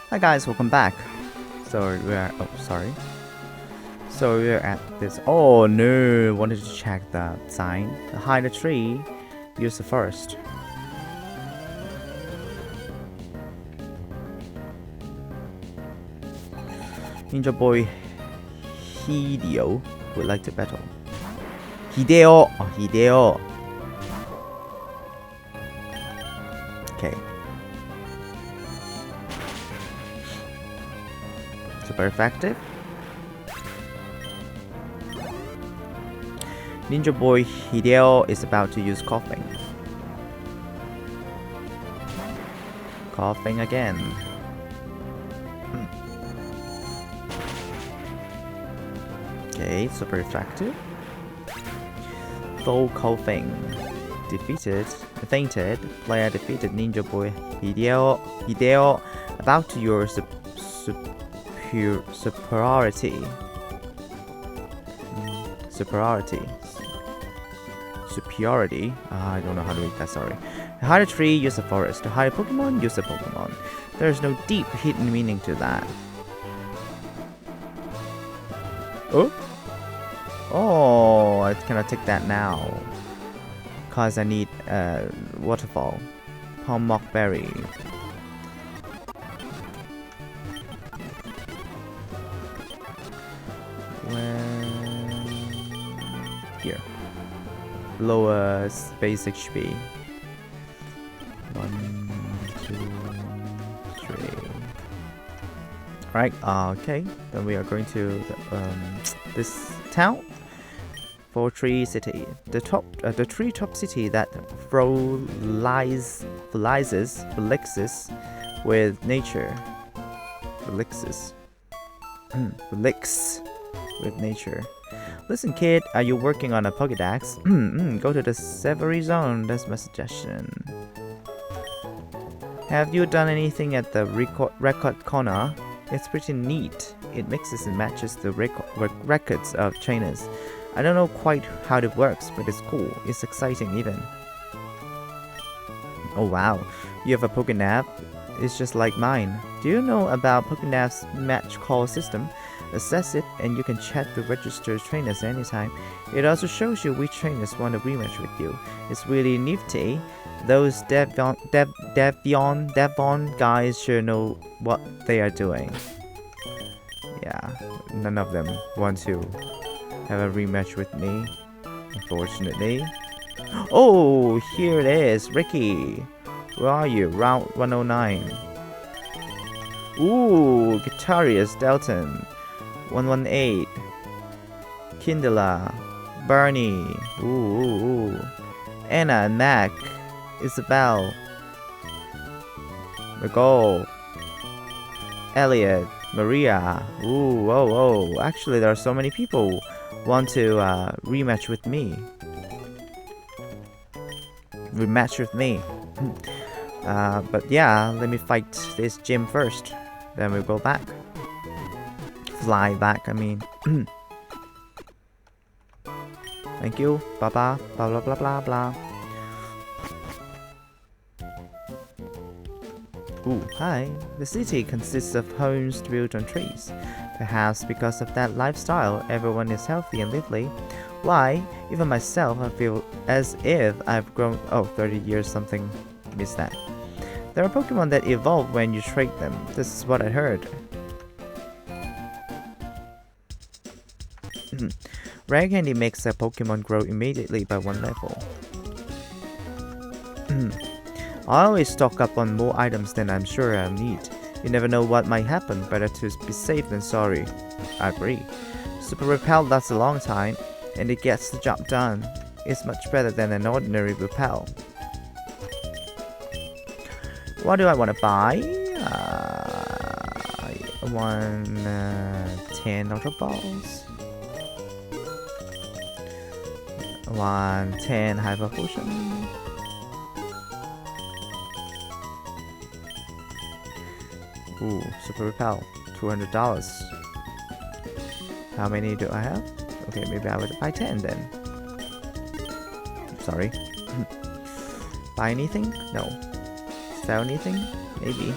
Hi guys, welcome back. So we're So we're at this. Oh no! Wanted to check the sign. Hide a tree. Use the forest. Ninja boy Hideo would like to battle. Hideo. Oh, Hideo. Okay. Super effective. Ninja boy Hideo is about to use coughing. Coughing again. Okay, super effective. Full coughing. Fainted. Player defeated Ninja boy Hideo about to use superiority. I don't know how to read that, sorry. To hide a tree, use a forest. To hide a Pokemon, use a Pokemon. There's no deep hidden meaning to that. Oh, I cannot take that now. Cause I need waterfall. Pomok berry. Here. Lower base HP. 1, 2, 3. Alright, okay. Then we are going to this town. Tree City. The treetop city that flexes with nature. Flix with nature. Listen, kid, are you working on a Pokédex? Go to the Savory Zone. That's my suggestion. Have you done anything at the record corner? It's pretty neat. It mixes and matches the records of trainers. I don't know quite how it works, but it's cool. It's exciting even. Oh wow, you have a Pokénap? It's just like mine. Do you know about Pokénap's match call system? Access it and you can chat with registered trainers anytime. It also shows you which trainers want a rematch with you. It's really nifty. Those Devon guys sure know what they are doing. Yeah, none of them want to have a rematch with me, unfortunately. Oh, here it is, Ricky. Where are you? Round 109. Ooh, Guitarius Delton. 118. Kindla. Bernie. Ooh. Anna and Mac. Isabel. McGall. Elliot. Maria. Ooh, whoa. Actually, there are so many people want to rematch with me. But yeah, let me fight this gym first. Then we'll go back. Fly back, I mean. Thank you. Blah blah. Ooh, hi. The city consists of homes built on trees. Perhaps because of that lifestyle, everyone is healthy and lively. Why, even myself, I feel as if I've grown 30 years something. Missed that. There are Pokemon that evolve when you trade them. This is what I heard. Rare Candy makes a Pokemon grow immediately by 1 level. I always stock up on more items than I'm sure I'll need. You never know what might happen, better to be safe than sorry. I agree. Super Repel lasts a long time, and it gets the job done. It's much better than an ordinary Repel. What do I want to buy? I want 10 Ultra Balls. I want 10 Hyper Potion. Ooh, Super Repel, $200. How many do I have? Okay, maybe I would buy 10 then. Sorry. Buy anything? No. Sell anything? Maybe.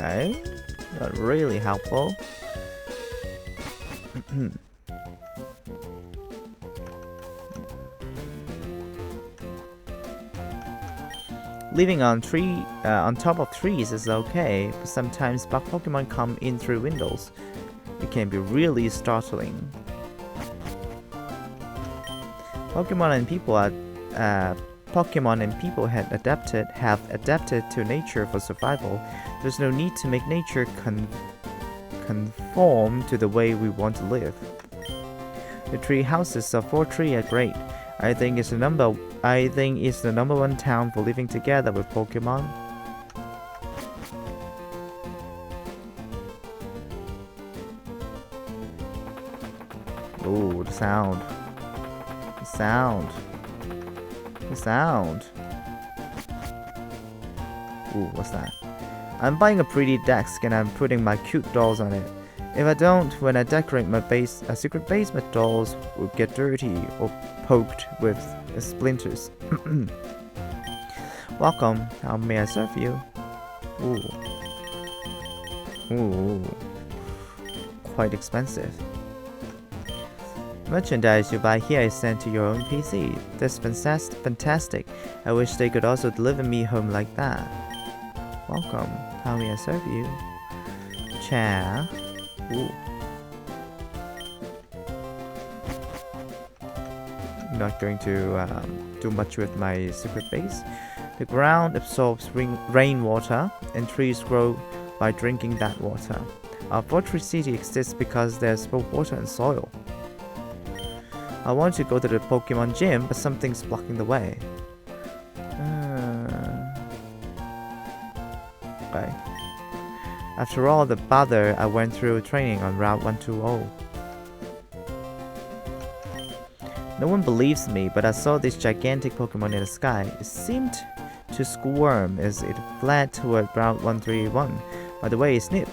Okay, not really helpful. Living on top of trees is okay, but sometimes bug Pokemon come in through windows. It can be really startling. Pokemon and people have adapted to nature for survival. There's no need to make nature conform to the way we want to live. The tree houses of Fort Tree are great. I think it's the number one town for living together with Pokemon. Ooh, the sound. Ooh, what's that? I'm buying a pretty desk and I'm putting my cute dolls on it. If I don't, when I decorate my secret base, my dolls will get dirty or poked with splinters. Welcome. How may I serve you? Ooh. Quite expensive. Merchandise you buy here is sent to your own PC. That's fantastic. I wish they could also deliver me home like that. Welcome. How may I serve you? Chair. Ooh. Not going to do much with my secret base. The ground absorbs rainwater, and trees grow by drinking that water. Our fortress city exists because there's both water and soil. I want to go to the Pokemon gym, but something's blocking the way. Okay. After all the bother, I went through training on Route 120. No one believes me, but I saw this gigantic Pokemon in the sky. It seemed to squirm as it fled toward Route 131. By the way, Snip,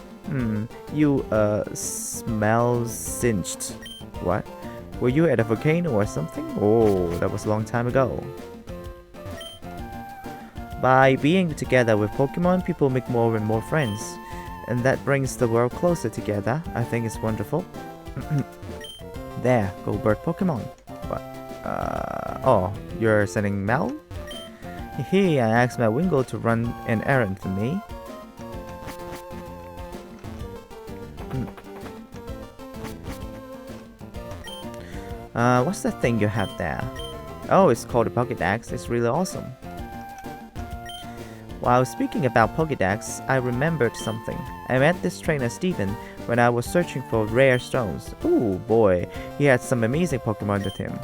you smell singed. What? Were you at a volcano or something? Oh, that was a long time ago. By being together with Pokemon, people make more and more friends. And that brings the world closer together. I think it's wonderful. There, go bird Pokemon. What? Oh, you're sending Mel? Hey, I asked my Wingull to run an errand for me. What's that thing you have there? Oh, it's called a Pokédex. It's really awesome. While speaking about Pokédex, I remembered something. I met this trainer Steven when I was searching for rare stones. Ooh boy, he had some amazing Pokemon with him.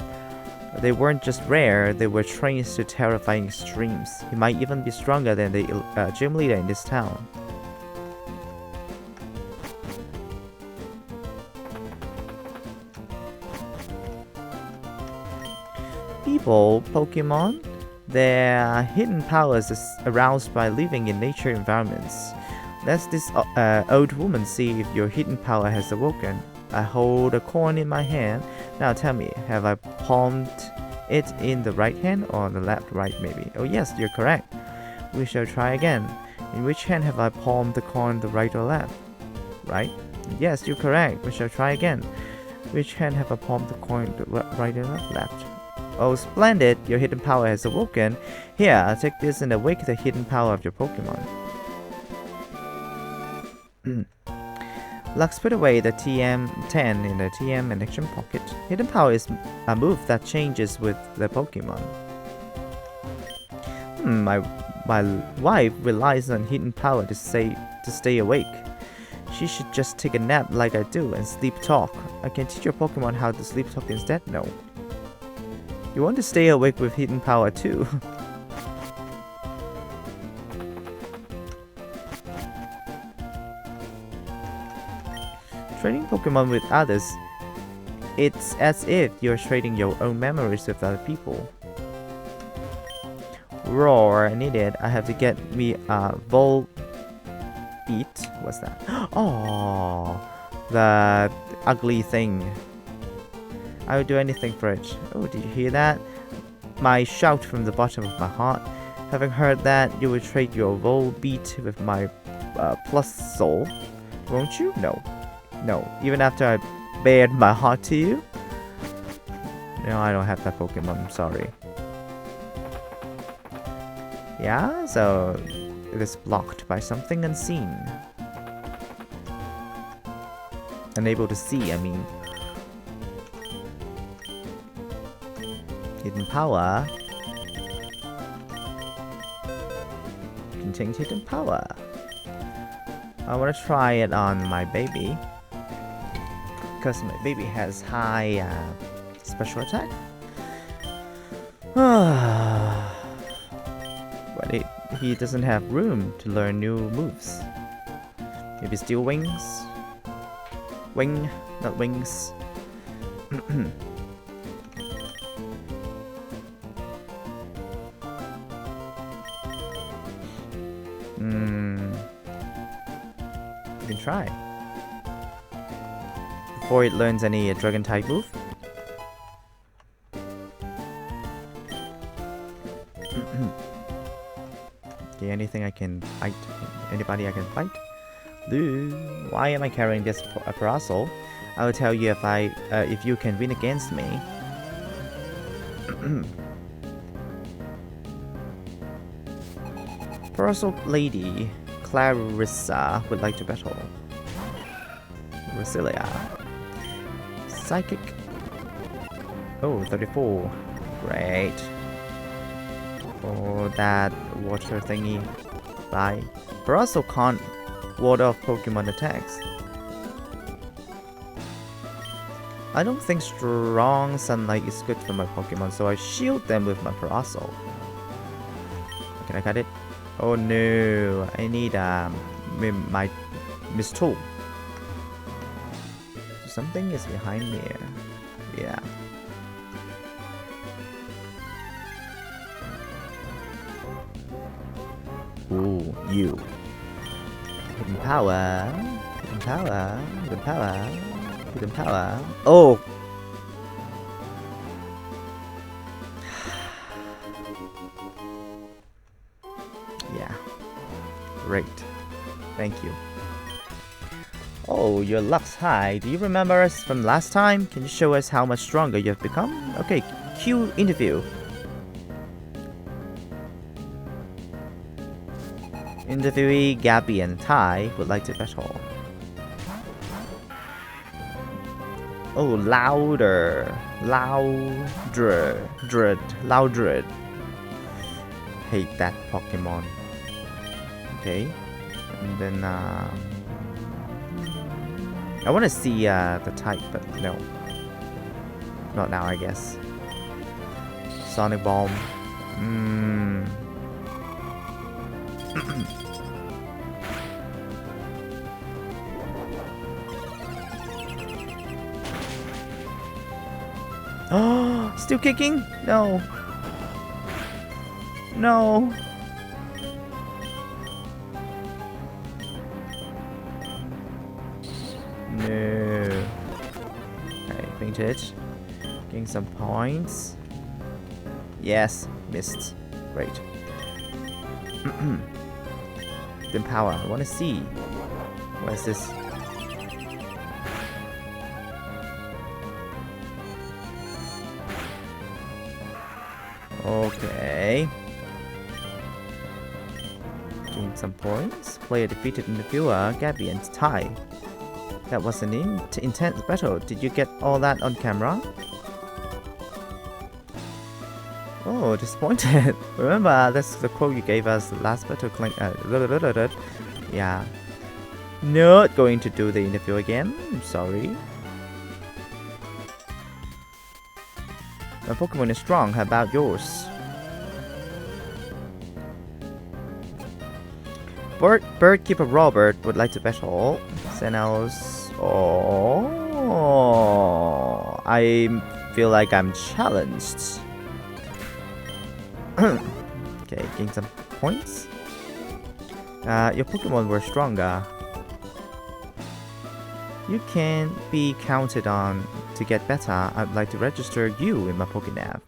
They weren't just rare, they were trained to terrifying extremes. He might even be stronger than the gym leader in this town. People, Pokemon, their hidden powers is aroused by living in nature environments. Let this old woman see if your hidden power has awoken. I hold a coin in my hand. Now tell me, have I palmed it in the right hand or the left? Right, maybe. Oh yes, you're correct. We shall try again. In which hand have I palmed the coin, the right or left? Right? Yes, you're correct. We shall try again. Which hand have I palmed the coin, the right or left? Oh, splendid! Your hidden power has awoken. Here, I'll take this and awake the hidden power of your Pokemon. Lux put away the TM10 in the TM and action pocket. Hidden power is a move that changes with the Pokemon. My wife relies on hidden power to stay awake. She should just take a nap like I do and sleep talk. I can teach your Pokemon how to sleep talk instead. No. You want to stay awake with hidden power too. Trading Pokemon with others, it's as if you're trading your own memories with other people. Roar, I need it. I have to get me a Volbeat. What's that? Oh, the ugly thing. I would do anything for it. Oh, did you hear that? My shout from the bottom of my heart. Having heard that, you would trade your Volbeat with my plus soul, won't you? No. No. Even after I bared my heart to you? No, I don't have that Pokemon. I'm sorry. Yeah, so it is blocked by something unseen. Unable to see, I mean. Hidden power. Contain hidden power. I want to try it on my baby. Because my baby has high special attack. But he doesn't have room to learn new moves. Maybe Steel Wings? Wing, not wings. You can try. Before it learns any dragon type move. Okay, anything I can fight? Anybody I can fight? Lou, why am I carrying this parasol? I will tell you if you can win against me. Parasol lady Clarissa would like to battle. Rosilia. Psychic. Oh, 34. Great. Oh, that water thingy. Bye. Parasol can't ward off Pokemon attacks. I don't think strong sunlight is good for my Pokemon, so I shield them with my Parasol. Can I cut it? Oh no, I need my Miss Tool. Something is behind here. Yeah. Ooh, you. Hidden power. Hidden power. Hidden power. Hidden power. Oh! Yeah. Great. Thank you. Oh, your luck's high. Do you remember us from last time? Can you show us how much stronger you have become? Okay, cue interview. Interviewee Gabby and Ty would like to battle. Oh, louder. Louder. Hate that Pokemon. Okay. And then, I want to see the type, but no. Not now, I guess. Sonic Bomb. Oh, still kicking? No. No. No. Okay, painted. Getting some points. Yes, missed. Great. Then power. I want to see. What is this? Okay. Gain some points. Player defeated interviewer Gabby and Ty. That was an intense battle. Did you get all that on camera? Oh, disappointed. Remember, that's the quote you gave us last battle. Yeah. Not going to do the interview again. I'm sorry. My Pokemon is strong. How about yours? Bird Keeper Robert would like to battle. Xenos. Oh, I feel like I'm challenged. Okay, gain some points. Your Pokemon were stronger. You can be counted on to get better. I'd like to register you in my Pokénav.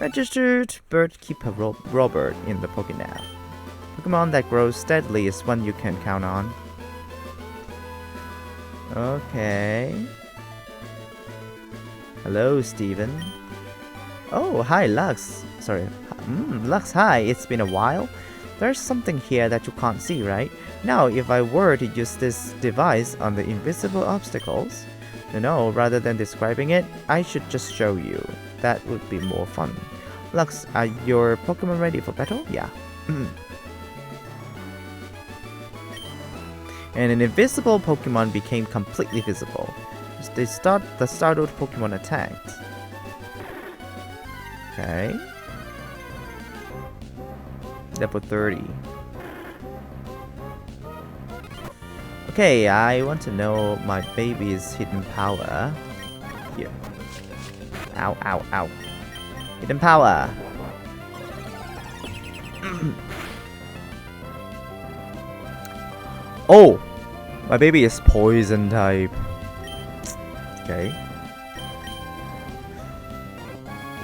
Registered Bird Keeper Robert in the Pokénav. Pokemon that grows steadily is one you can count on. Okay. Hello, Steven. Oh, hi, Lux. Sorry. Lux, hi. It's been a while. There's something here that you can't see, right? Now, if I were to use this device on the invisible obstacles, no, rather than describing it, I should just show you. That would be more fun. Lux, are your Pokemon ready for battle? Yeah. And an invisible Pokemon became completely visible. The startled Pokemon attacked. Okay. Level 30. Okay, I want to know my baby's hidden power. Here. Ow, ow, ow. Hidden power. Oh! My baby is poison type. Okay.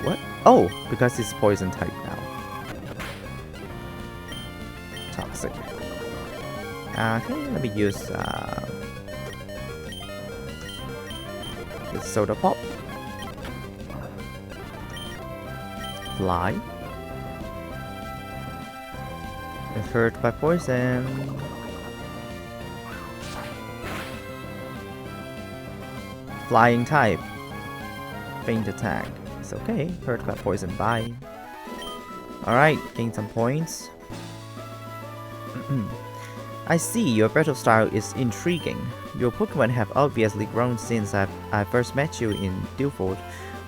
What? Oh, because it's poison type now. Toxic. Okay, let me use the soda pop. Fly. It's hurt by poison. Flying type. Faint attack. It's okay. Hurt by poison. Bye. Alright, gain some points. I see your battle style is intriguing. Your Pokemon have obviously grown since I first met you in Dewford.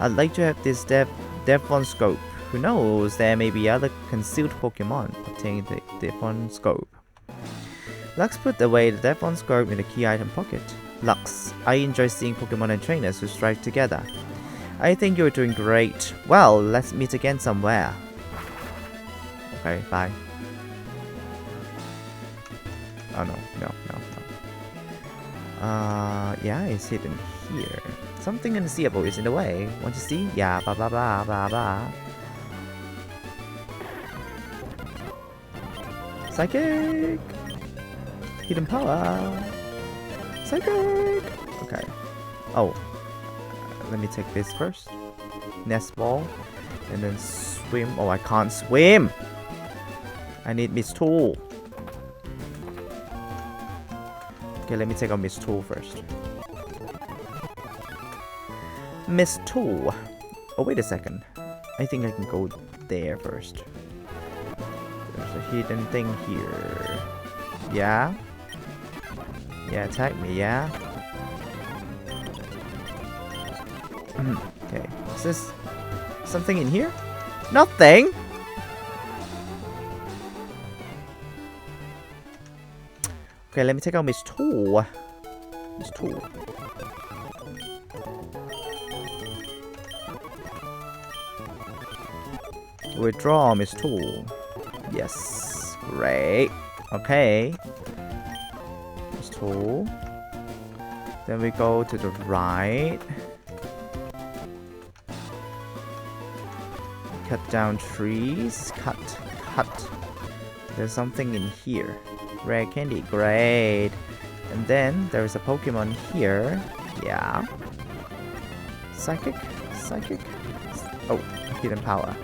I'd like to have this Devon scope. Who knows, there may be other concealed Pokemon. Obtain the Devon scope. Lux put away the Devon scope in the key item pocket. Lux, I enjoy seeing Pokemon and trainers who strive together. I think you're doing great. Well, let's meet again somewhere. Okay, bye. Oh no. Yeah, it's hidden here. Something unseeable is in the way. Want to see? Yeah, blah blah blah blah blah. Psychic! Hidden power! Psychic! Okay. Oh. Let me take this first. Nest ball. And then swim. Oh, I can't swim! I need Miss Tool. Okay, let me take out Miss Tool first. Miss Tool. Oh, wait a second. I think I can go there first. There's a hidden thing here. Yeah? Yeah, attack me, yeah? Okay. Is this something in here? Nothing! Okay, let me take out Miss Tool. Miss Tool. Withdraw Miss Tool. Yes. Great. Okay. Miss Tool. Then we go to the right. Cut down trees. Cut. There's something in here. Rare candy. Great. And then there's a Pokemon here. Yeah. Psychic. Oh, hidden power.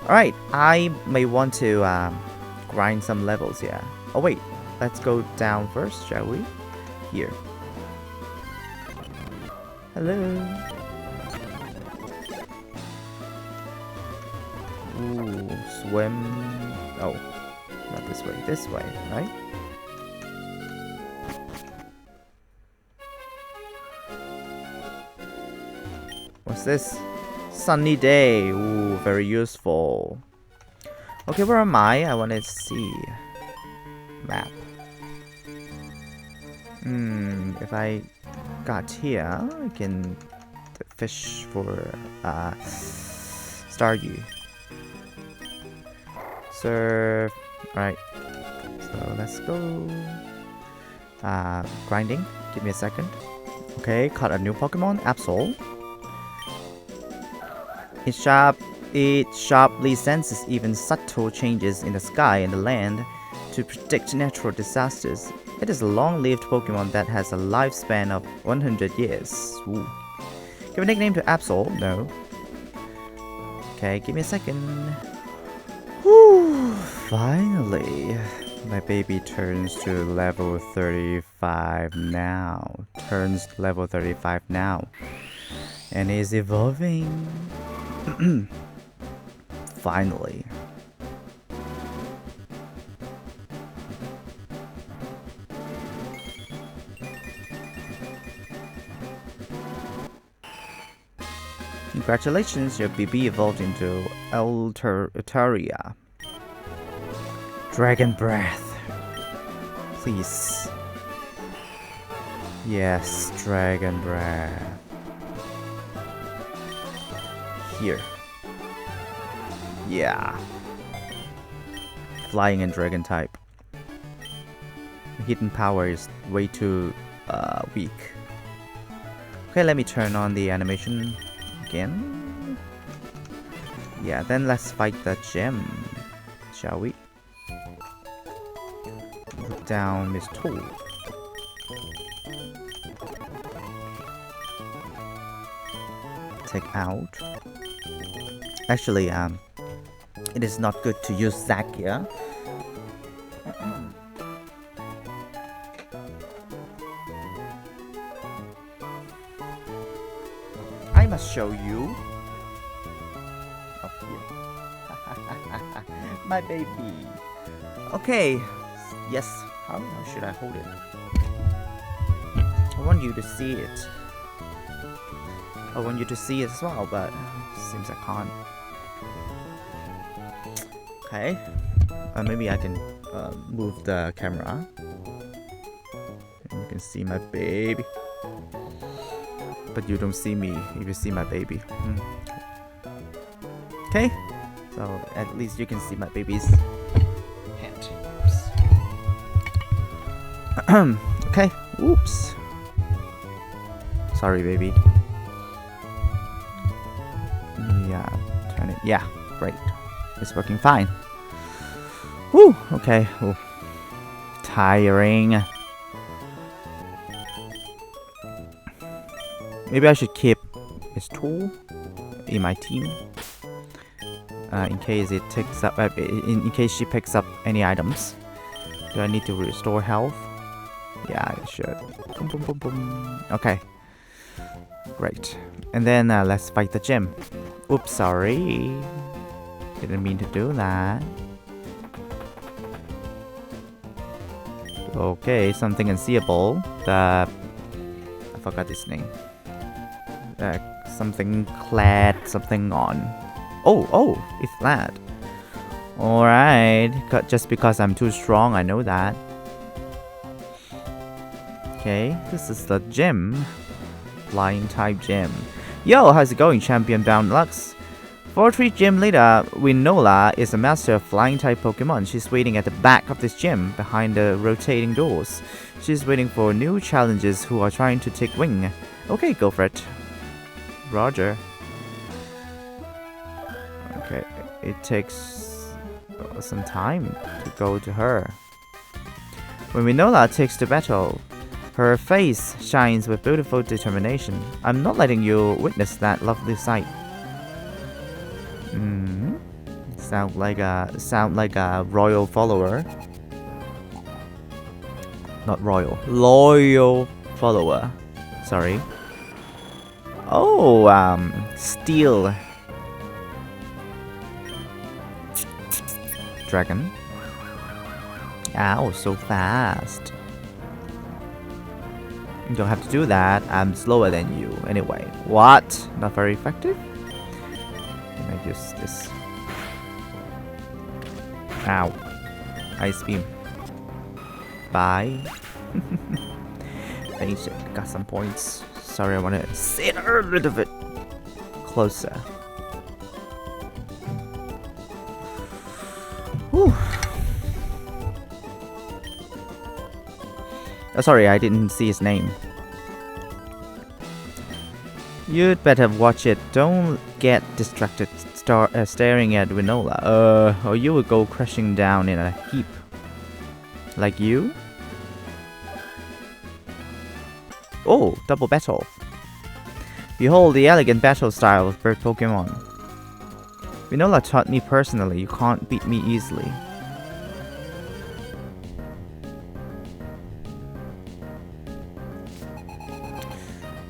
Alright, I may want to grind some levels here. Oh wait, let's go down first, shall we? Here. Hello. Ooh, swim. Oh, not this way. This way, right? What's this? Sunny day. Ooh, very useful. Okay, where am I? I want to see. Map. If I got here, I can fish for Staryu. Surf. Alright. So let's go. Grinding. Give me a second. Okay, caught a new Pokemon. Absol. It's sharp. It sharply senses even subtle changes in the sky and the land to predict natural disasters. It is a long-lived Pokemon that has a lifespan of 100 years. Ooh. Give a nickname to Absol? No. Okay, give me a second. Whew, finally. My baby turns to level 35 now. Turns level 35 now. And is evolving. Finally. Congratulations, your BB evolved into Altaria. Dragon Breath. Please. Yes, Dragon Breath. Here. Yeah. Flying and Dragon type. The hidden power is way too weak. Okay, let me turn on the animation again. Yeah, then let's fight the gem, shall we? Put down this tool. Take out. Actually, it is not good to use Zakia. I must show you. Up here. My baby. Okay. Yes. How should I hold it? I want you to see it. I want you to see it as well, but seems I can't. Okay. Maybe I can move the camera. And you can see my baby. But you don't see me if you see my baby. Okay. So at least you can see my baby's hand. Oops. Okay. Oops. Sorry, baby. Yeah. Turn it. Yeah. Great. It's working fine. Woo. Okay. Ooh. Tiring. Maybe I should keep this tool in my team. In case it takes up, in case she picks up any items. Do I need to restore health? Yeah, I should. Boom, boom, boom, boom. Okay. Great. And then let's fight the gym. Oops, sorry. Didn't mean to do that. Okay, something unseeable. I forgot his name. Something clad, something on. Oh, it's flat. Alright, just because I'm too strong, I know that. Okay, this is the gym. Flying type gym. Yo, how's it going, Champion Bound Lux? Fortress Gym Leader WINONA is a master of flying type Pokemon. She's waiting at the back of this gym, behind the rotating doors. She's waiting for new challengers who are trying to take wing. Okay, go for it. Roger. Okay, it takes some time to go to her. When WINONA takes to battle, her face shines with beautiful determination. I'm not letting you witness that lovely sight. Sound like a royal follower. Not royal, loyal follower. Sorry. Oh, steel dragon. Ow, so fast. You don't have to do that. I'm slower than you. Anyway, what? Not very effective? Can I use this? Ow. Ice beam. Bye. Basic. Got some points. Sorry, I want to sit a little bit closer. Whew. Oh, sorry, I didn't see his name. You'd better watch it. Don't get distracted staring at WINONA, or you will go crashing down in a heap. Like you? Oh, double battle. Behold the elegant battle style of bird Pokemon. WINONA taught me personally, you can't beat me easily.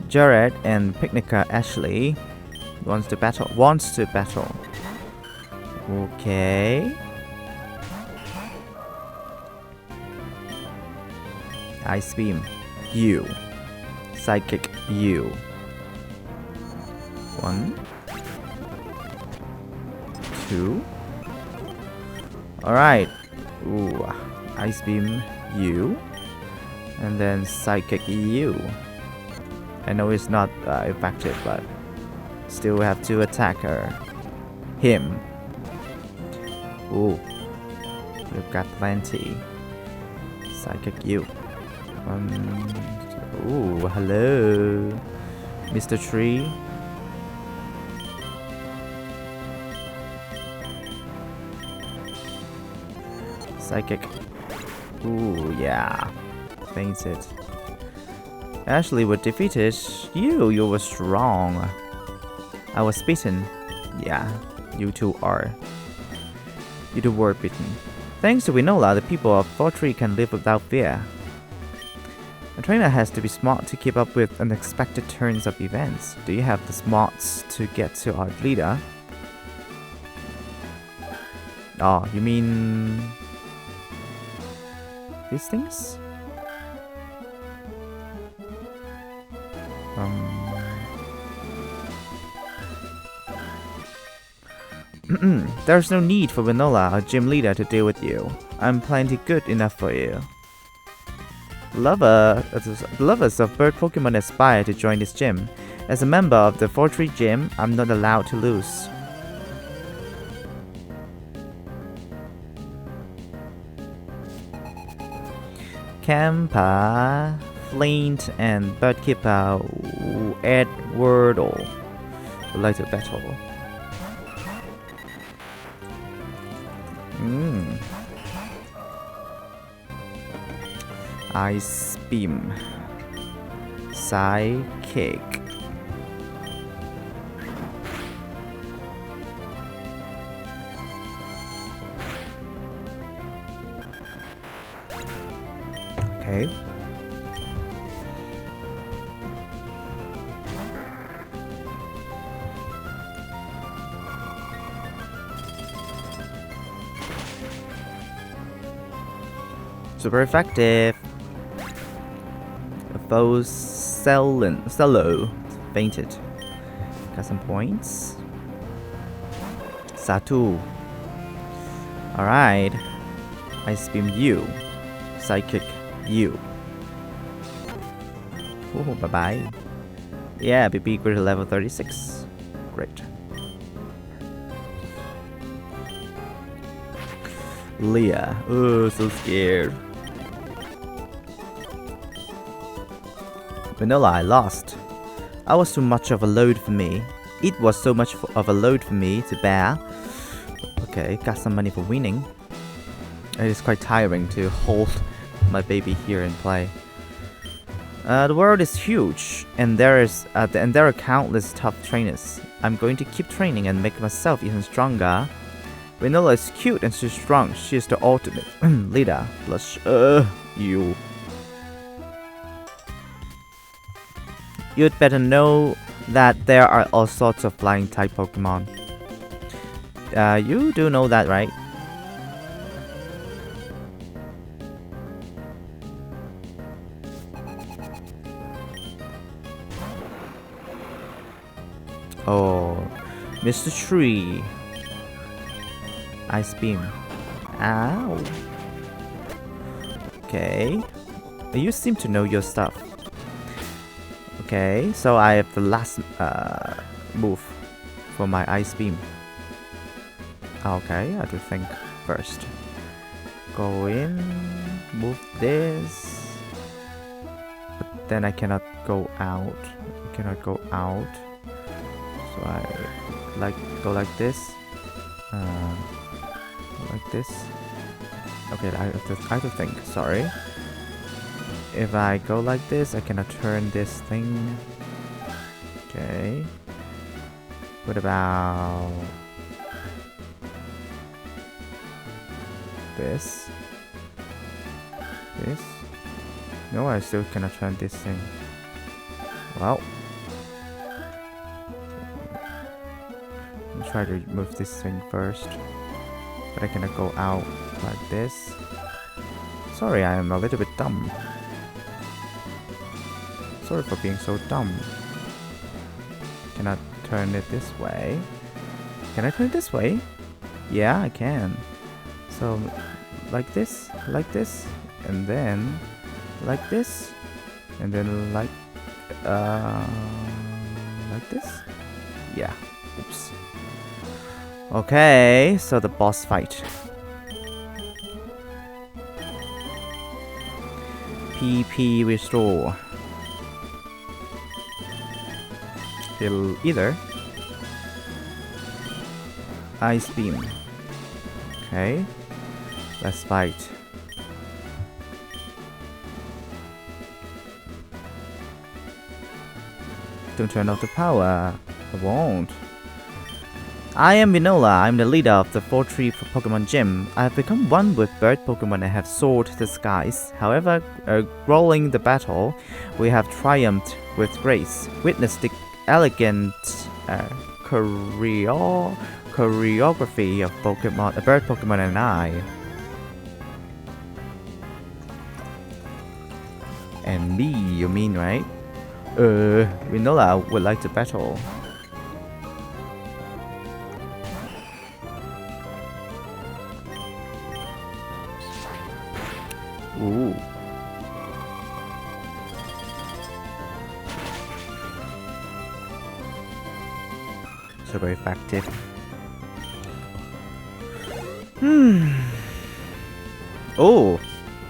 Jared and Picnica Ashley wants to battle. Okay. Ice Beam. You. Psychic. You. 1, 2. Alright. Ooh. Ice Beam. You. And then Psychic. You. I know it's not effective, but still have to attack him. Ooh, we've got plenty. Psychic you. Ooh, hello, Mr. Tree. Psychic. Ooh, yeah. Fainted. Ashley was defeated. You were strong. I was beaten. Yeah, you two are. You two were beaten. Thanks to WINONA, the people of Fortree can live without fear. A trainer has to be smart to keep up with unexpected turns of events. Do you have the smarts to get to our leader? Oh, you mean these things? There's no need for WINONA, our gym leader, to deal with you. I'm plenty good enough for you. Lovers of bird Pokemon aspire to join this gym. As a member of the Fortree gym, I'm not allowed to lose. Campa, Flint, and Birdkeeper Edwardle would like to battle. Ice Beam. Psychic. Okay. Super effective. Cello fainted. Got some points. Satu. Alright. Ice Beam you. Psychic you. Oh, bye bye. Yeah, BB grew to level 36. Great. Leah. Oh, so scared. WINONA, I lost. I was too much of a load for me. It was so much of a load for me to bear. Okay, got some money for winning. It is quite tiring to hold my baby here and play. The world is huge, and there are countless tough trainers. I'm going to keep training and make myself even stronger. WINONA is cute and she's strong. She is the ultimate leader. Blush. You. You'd better know that there are all sorts of flying type Pokemon. You do know that, right? Oh, Mr. Tree. Ice Beam. Ow. Okay. You seem to know your stuff. Okay, so I have the last move for my Ice Beam. Okay, I have to think first. Go in, move this. But then I cannot go out. I cannot go out. So I go like this. Like this. Okay, I have to think. Sorry. If I go like this, I cannot turn this thing. Okay. What about this? This? No, I still cannot turn this thing. Well, I'll try to move this thing first, but I cannot go out like this. Sorry, I am a little bit dumb. Sorry for being so dumb. Cannot turn it this way. Can I turn it this way? Yeah, I can. So, like this, and then like this, and then like this. Yeah. Oops. Okay, so the boss fight. PP restore. He'll either ice beam. Okay, let's fight. Don't turn off the power. I won't. I am WINONA. I'm the leader of the 4-tree Pokemon Gym. I have become one with bird Pokemon and have soared the skies. However, rolling the battle, we have triumphed with grace. Witness the elegant choreography of Pokemon, bird Pokemon and I. And me, you mean, right? WINONA would like to battle. Ooh. Super effective. Oh,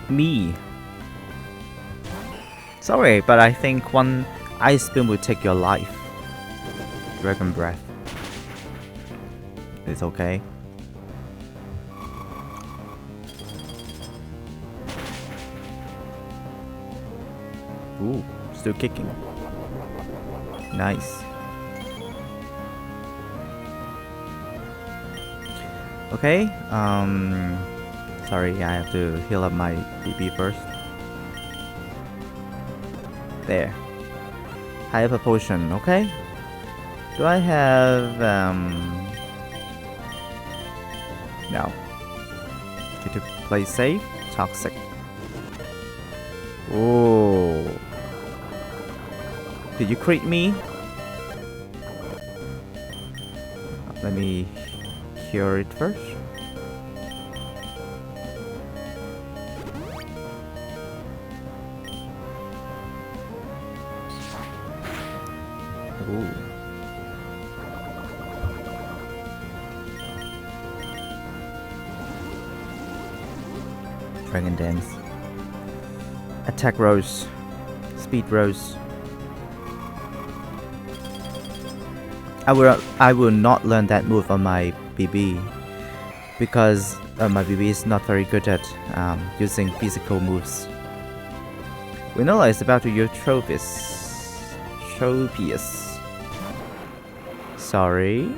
me. Sorry, but I think one ice beam will take your life. Dragon breath. It's okay. Ooh, still kicking. Nice. Okay, sorry, I have to heal up my BP first. There. Hyper potion, okay? Do I have, no. Need to play safe. Toxic. Oh. Did you crit me? Let me cure it first. Ooh. Dragon Dance. Attack Rose. Speed Rose. I will not learn that move on my BB because my BB is not very good at using physical moves. WINONA is about to use Tropius. Sorry.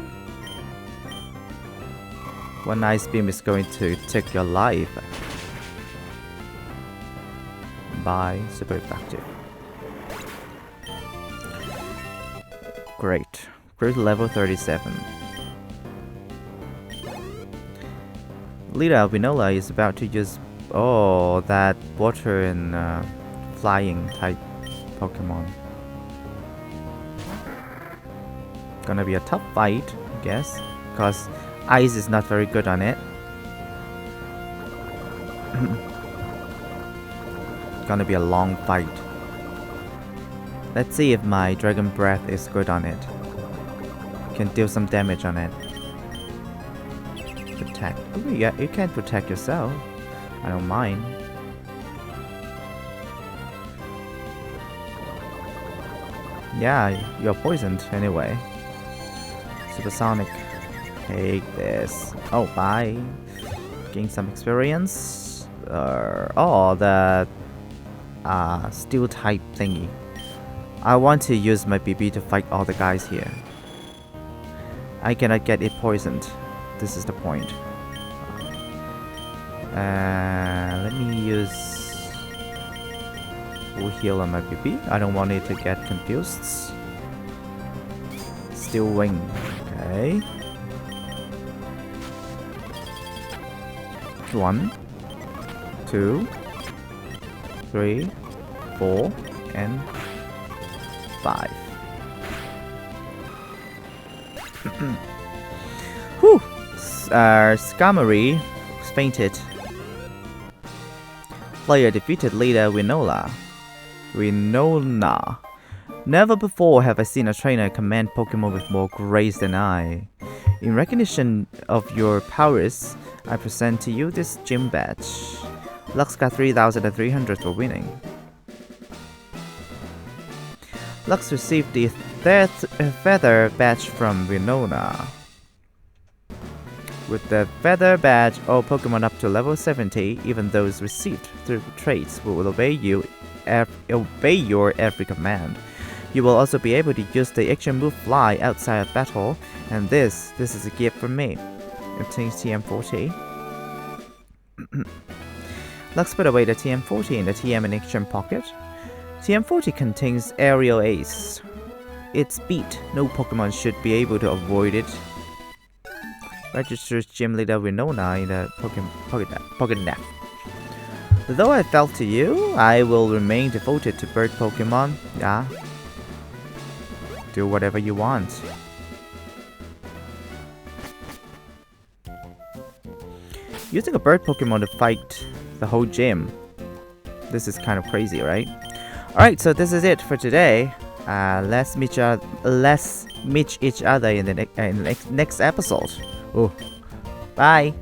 One ice beam is going to take your life. Bye. Super effective. Great. Great level 37. Leader WINONA is about to use that water and flying type Pokemon. Gonna be a tough fight, I guess, because ice is not very good on it. Gonna be a long fight. Let's see if my Dragon Breath is good on it. Can deal some damage on it. Protect. Oh yeah, you can protect yourself. I don't mind. Yeah, you're poisoned anyway. Supersonic. Take this. Oh, bye. Gain some experience. The steel type thingy. I want to use my BB to fight all the guys here. I cannot get it poisoned. This is the point. Let me use full heal on my BB. I don't want it to get confused. Steel wing. Okay. 1, 2, 3, 4, and 5. Whew! Skarmory fainted. Player defeated leader WINONA. Never before have I seen a trainer command Pokemon with more grace than I. In recognition of your powers, I present to you this gym badge. Lux got 3,300 for winning. Lux received the feather badge from WINONA. With the feather badge, all Pokemon up to level 70, even those received through traits, will obey your every command. You will also be able to use the action move Fly outside of battle, and this is a gift from me. Obtains TM40. Lux put away the TM40 in the TM and action pocket. TM40 contains Aerial Ace. Its speed, no Pokemon should be able to avoid it. Registers Gym Leader WINONA in the Pocket Nap. Though I fell to you, I will remain devoted to bird Pokemon. Yeah. Do whatever you want. Using a bird Pokemon to fight the whole gym. This is kind of crazy, right? Alright, so this is it for today. Let's meet each other in the next episode. Oh, bye.